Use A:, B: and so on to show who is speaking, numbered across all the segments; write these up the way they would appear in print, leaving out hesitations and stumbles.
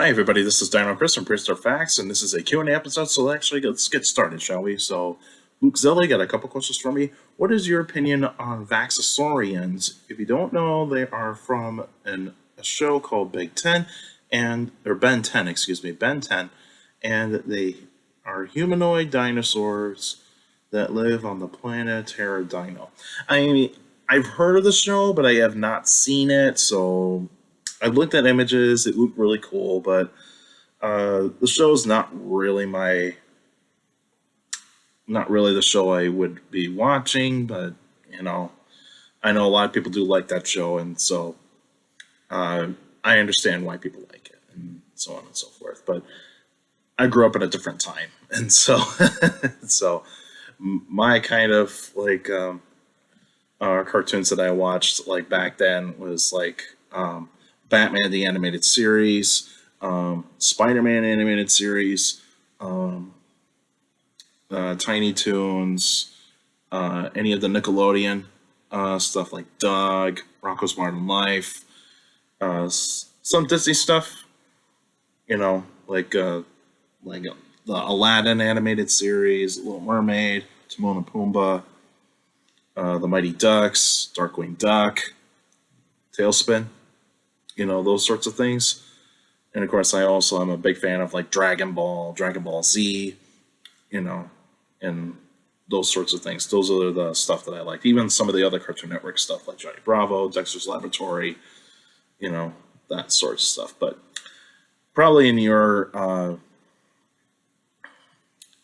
A: Hi everybody, this is Dino Chris from Prehistoric Facts, and this is a Q&A episode, so let's get started, shall we? So, Luke Zelli got a couple questions for me. What is your opinion on Vaxosaurians? If you don't know, they are from a show called Big Ten, or Ben 10, excuse me, Ben 10, and they are humanoid dinosaurs that live on the planet Terra Dino. I mean, I've heard of the show, but I have not seen it, so I've looked at images. It looked really cool, but the show's not really the show I would be watching. But I know a lot of people do like that show, and so I understand why people like it, and so on and so forth. But I grew up at a different time, and so my kind of cartoons that I watched like back then was like. Batman the Animated Series, Spider-Man Animated Series, Tiny Toons, any of the Nickelodeon stuff like Doug, Rocko's Modern Life, some Disney stuff, like the Aladdin Animated Series, Little Mermaid, Timon and Pumbaa, The Mighty Ducks, Darkwing Duck, Tailspin. Those sorts of things. And of course, I also am a big fan of like Dragon Ball Z, and those sorts of things. Those are the stuff that I like. Even some of the other Cartoon Network stuff like Johnny Bravo, Dexter's Laboratory, that sort of stuff. But probably in your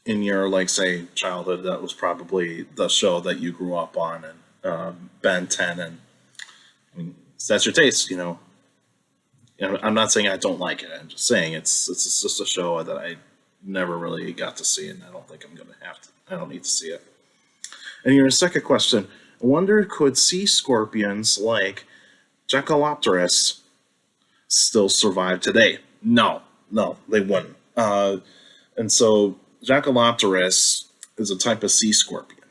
A: like say childhood, that was probably the show that you grew up on, and Ben 10, and I mean, that's your taste, I'm not saying I don't like it. I'm just saying it's just a show that I never really got to see, and I don't think I'm going to have to. I don't need to see it. And your second question, I wonder could sea scorpions like Jackalopterus still survive today? No, they wouldn't. And so Jackalopterus is a type of sea scorpion,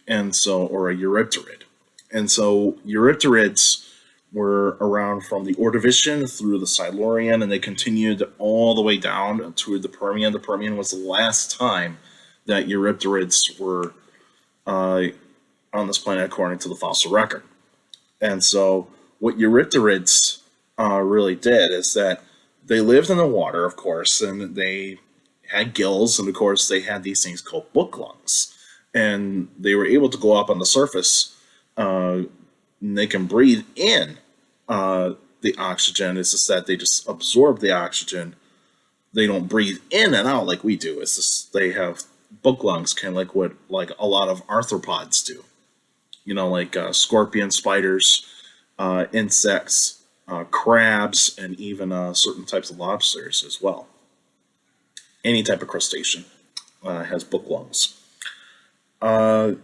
A: or a Eurypterid. And so Eurypterids were around from the Ordovician through the Silurian, and they continued all the way down to the Permian. The Permian was the last time that Eurypterids were on this planet, according to the fossil record. And so what Eurypterids really did is that they lived in the water, of course, and they had gills, and of course they had these things called book lungs. And they were able to go up on the surface, and they can breathe in the oxygen. It's just that they just absorb the oxygen. They don't breathe in and out like we do. It's just they have book lungs, kind of like what a lot of arthropods do. Like scorpions, spiders, insects, crabs, and even certain types of lobsters as well. Any type of crustacean has book lungs. But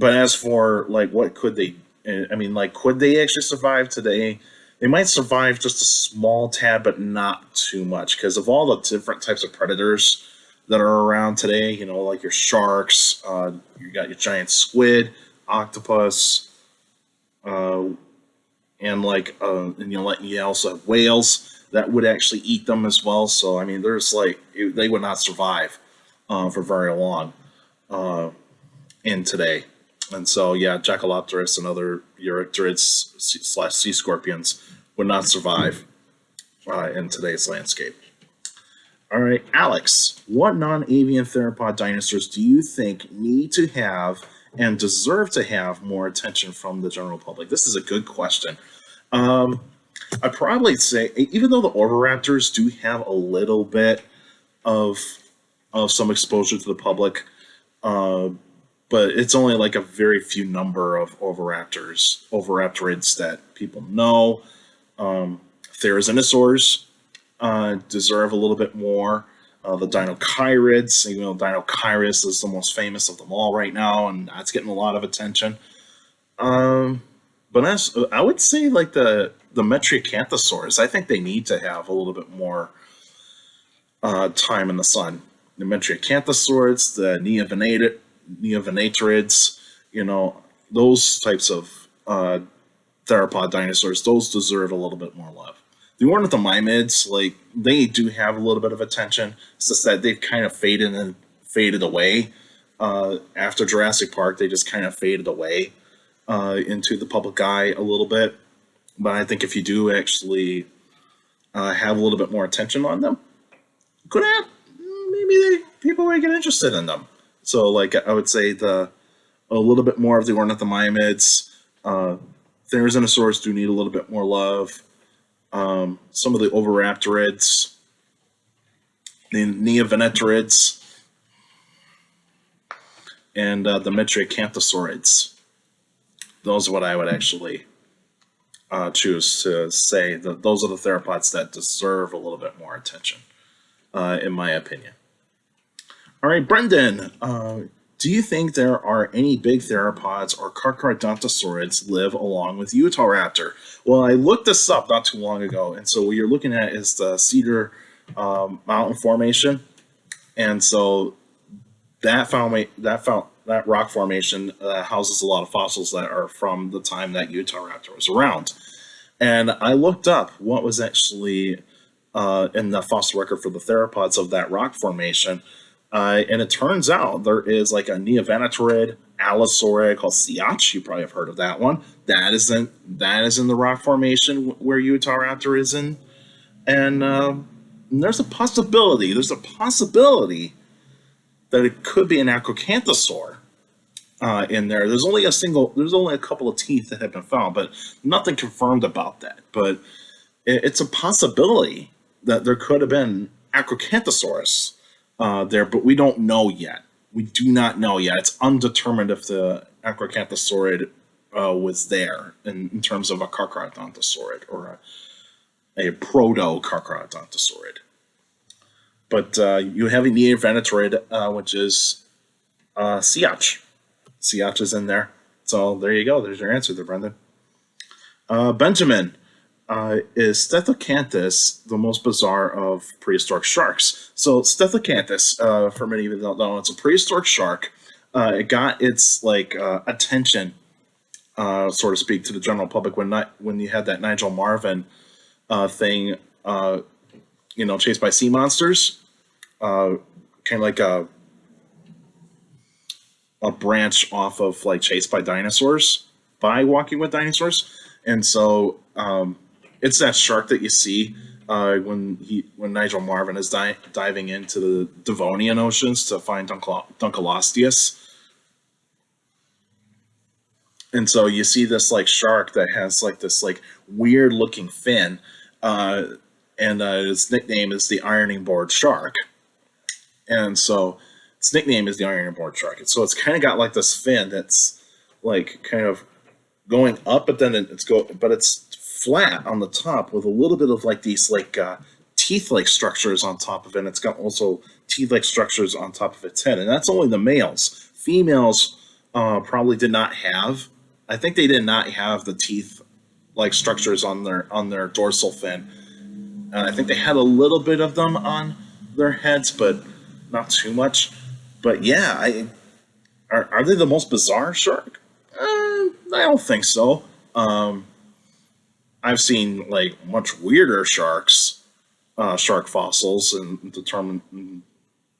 A: as for what could they? I mean, could they actually survive today? They might survive just a small tad, but not too much, because of all the different types of predators that are around today. Like your sharks, you got your giant squid, octopus, and you also have whales that would actually eat them as well. So I mean, they would not survive for very long in today. And so, yeah, Jackalopterus and other Eurypterids / sea scorpions would not survive in today's landscape. All right, Alex, what non-avian theropod dinosaurs do you think need to have and deserve to have more attention from the general public? This is a good question. I'd probably say, even though the oviraptors do have a little bit of some exposure to the public, but it's only like a very few number of oviraptorids that people know. Therizinosaurs deserve a little bit more. The Dinochirids, Dinochirus is the most famous of them all right now, and that's getting a lot of attention. But I would say the Metriacanthosaurs, I think they need to have a little bit more time in the sun. The Metriacanthosaurs, the Neovenatorids, those types of theropod dinosaurs, those deserve a little bit more love. The ornithomimids, like they do have a little bit of attention. It's just that they've kind of faded away. After Jurassic Park, they just kind of faded away into the public eye a little bit. But I think if you do actually have a little bit more attention on them, could have maybe people might get interested in them. So, like I would say, a little bit more of the ornithomimids. Therizinosaurs do need a little bit more love. Some of the oviraptorids, the neovenatorids, and the Mitracanthosaurids. Those are what I would actually choose to say that those are the theropods that deserve a little bit more attention, in my opinion. All right, Brendan, do you think there are any big theropods or Carcharodontosaurids live along with Utahraptor? Well, I looked this up not too long ago, and so what you're looking at is the Cedar Mountain Formation, and so that rock formation houses a lot of fossils that are from the time that Utahraptor was around. And I looked up what was actually in the fossil record for the theropods of that rock formation. And it turns out there is like a neovenatorid allosaurid called Siach. You probably have heard of that one. That is in the rock formation where Utahraptor is in. And there's a possibility that it could be an Acrocanthosaur in there. There's only a couple of teeth that have been found, but nothing confirmed about that. But it's a possibility that there could have been Acrocanthosaurus there, but we don't know yet. We do not know yet. It's undetermined if the Acrocanthosaurid was there in terms of a Carcharodontosaurid or a proto-Carcharodontosaurid. But you have a neovenatorid, which is Siach. Siach is in there. So there you go. There's your answer there, Brendan. Benjamin, is Stethacanthus the most bizarre of prehistoric sharks? So Stethacanthus, for many of you that don't know, it's a prehistoric shark. It got its attention, so to speak, to the general public when you had that Nigel Marven thing. Chased by sea monsters, kind of like a branch off of like Chased by Dinosaurs, by Walking with Dinosaurs, and so it's that shark that you see when Nigel Marven is diving into the Devonian oceans to find Dunkleosteus. And so you see this like shark that has like this like weird looking fin, and its nickname is the ironing board shark. And so its nickname is the ironing board shark. And so it's kind of got like this fin that's like kind of going up, but then it's flat on the top with a little bit of like these like teeth-like structures on top of it. And it's got also teeth-like structures on top of its head. And that's only the males. Females probably did not have. I think they did not have the teeth-like structures on their dorsal fin. I think they had a little bit of them on their heads, but not too much. But yeah, are they the most bizarre shark? I don't think so. I've seen like much weirder shark fossils and determined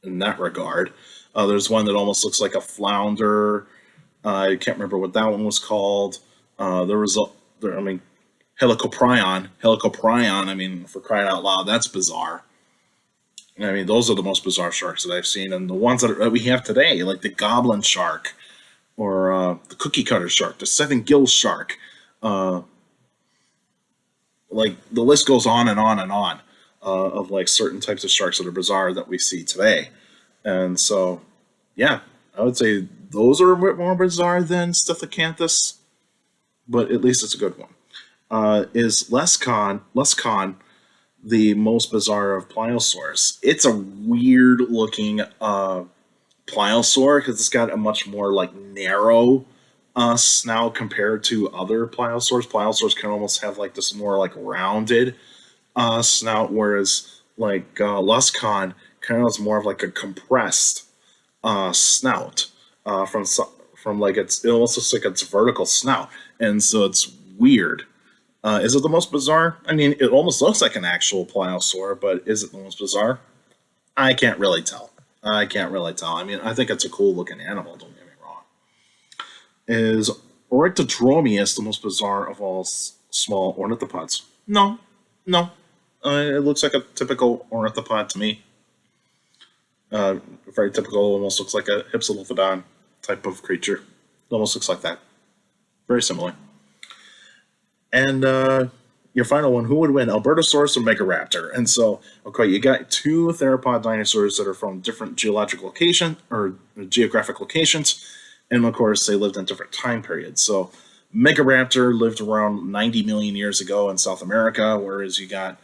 A: in that regard. There's one that almost looks like a flounder. I can't remember what that one was called. Helicoprion, I mean, for crying out loud, that's bizarre. I mean, those are the most bizarre sharks that I've seen. And the ones that we have today, like the goblin shark, or the cookie cutter shark, the seven gill shark, like the list goes on and on and on of like certain types of sharks that are bizarre that we see today. And so, yeah, I would say those are a bit more bizarre than Stethacanthus, but at least it's a good one. Is Luskhan the most bizarre of pliosaurs? It's a weird looking pliosaur because it's got a much more like narrow snout compared to other pliosaurs. Pliosaurs can almost have like this more like rounded snout, whereas like Luskhan kind of has more of like a compressed snout from like it almost looks like it's vertical snout, and so it's weird. Is it the most bizarre? I mean, it almost looks like an actual pliosaur, but is it the most bizarre? I can't really tell. I can't really tell. I mean, I think it's a cool looking animal, don't get me wrong. Is Oryctodromeus the most bizarre of all small ornithopods? No, no. It looks like a typical ornithopod to me. Very typical, almost looks like a Hypsilophodon type of creature. It almost looks like that. Very similar. And your final one, who would win, Albertosaurus or Megaraptor? And so, okay, you got two theropod dinosaurs that are from different geographic locations, and of course, they lived in different time periods. So, Megaraptor lived around 90 million years ago in South America, whereas you got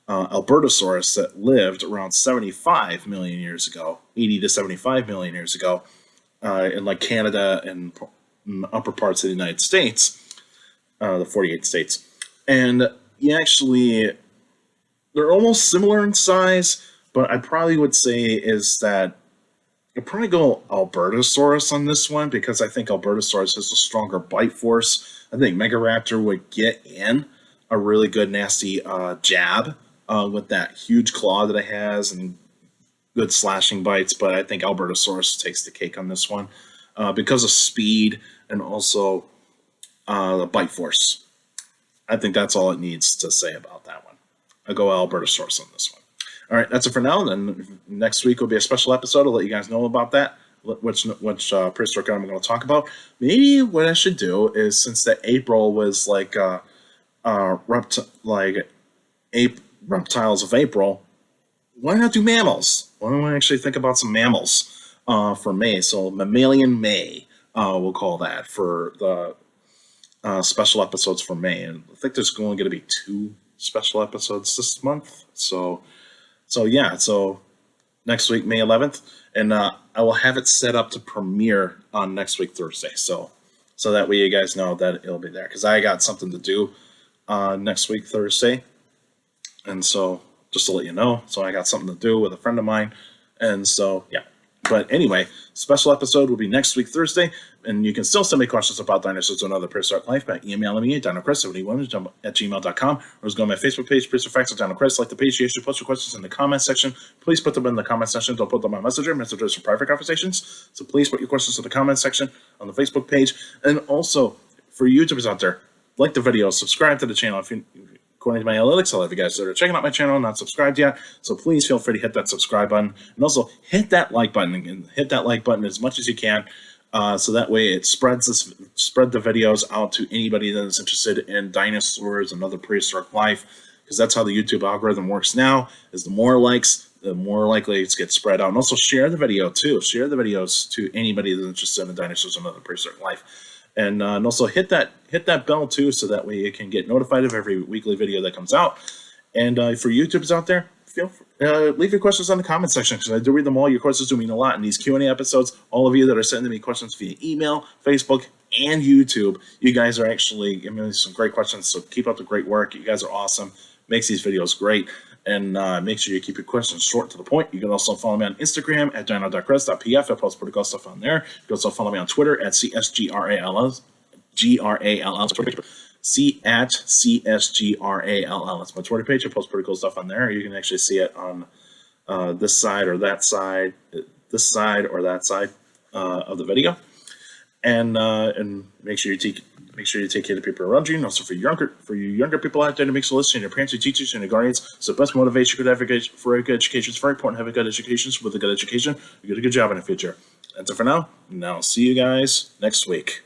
A: Albertosaurus that lived around 75 million years ago, 80 to 75 million years ago, in like Canada and upper parts of the United States, the 48 states. And they're almost similar in size, but I probably would say is that I'd probably go Albertosaurus on this one because I think Albertosaurus has a stronger bite force. I think Megaraptor would get in a really good, nasty jab with that huge claw that it has and good slashing bites, but I think Albertosaurus takes the cake on this one because of speed and also the bite force. I think that's all it needs to say about that one. I'll go Albertosaurus on this one. All right, that's it for now. Then next week will be a special episode. I'll let you guys know about that, which prehistoric I'm going to talk about. Maybe what I should do is, since that April was like reptiles of April, why not do mammals? Why don't I actually think about some mammals for May? So Mammalian May, we'll call that for the special episodes for May. And I think there's only going to be 2 special episodes this month. So next week, May 11th, and I will have it set up to premiere on next week, Thursday. So that way you guys know that it'll be there, because I got something to do next week, Thursday. And so just to let you know, so I got something to do with a friend of mine. And so, yeah. But anyway, special episode will be next week, Thursday. And you can still send me questions about dinosaurs and other prehistoric life by emailing me at dinochrist71@gmail.com, or just go on my Facebook page, Prehistoric Facts with Dino Chris. Like the page, you should post your questions in the comment section. Please put them in the comment section. Don't put them on Messenger. Messenger is for private conversations. So please put your questions in the comment section on the Facebook page. And also, for YouTubers out there, like the video, subscribe to the channel. According to my analytics, I'll have you guys that are checking out my channel and not subscribed yet. So please feel free to hit that subscribe button, and also hit that like button, and hit that like button as much as you can, so that way it spread the videos out to anybody that is interested in dinosaurs and other prehistoric life, because that's how the YouTube algorithm works now. Is the more likes, the more likely it gets spread out. And also share the video too. Share the videos to anybody that's interested in the dinosaurs and other prehistoric life. And also hit that bell too, so that way you can get notified of every weekly video that comes out. And for YouTubers out there, leave your questions in the comment section, because I do read them all. Your questions do mean a lot in these Q&A episodes. All of you that are sending me questions via email, Facebook, and YouTube, you guys are actually giving me some great questions. So keep up the great work. You guys are awesome. Makes these videos great. And make sure you keep your questions short to the point. You can also follow me on Instagram at dino.chris.pf. I post pretty cool stuff on there. You can also follow me on Twitter at CSGRALL. CSGRALL. That's my Twitter page. I post pretty cool stuff on there. You can actually see it on this side or that side, of the video. And make sure you take care of the people around you. And also for you younger people out there, to make sure listening, your parents, your teachers, and your guardians. So the best motivation you could ever get for a good education. It's very important to have a good education. So with a good education, you get a good job in the future. That's it for now. Now, see you guys next week.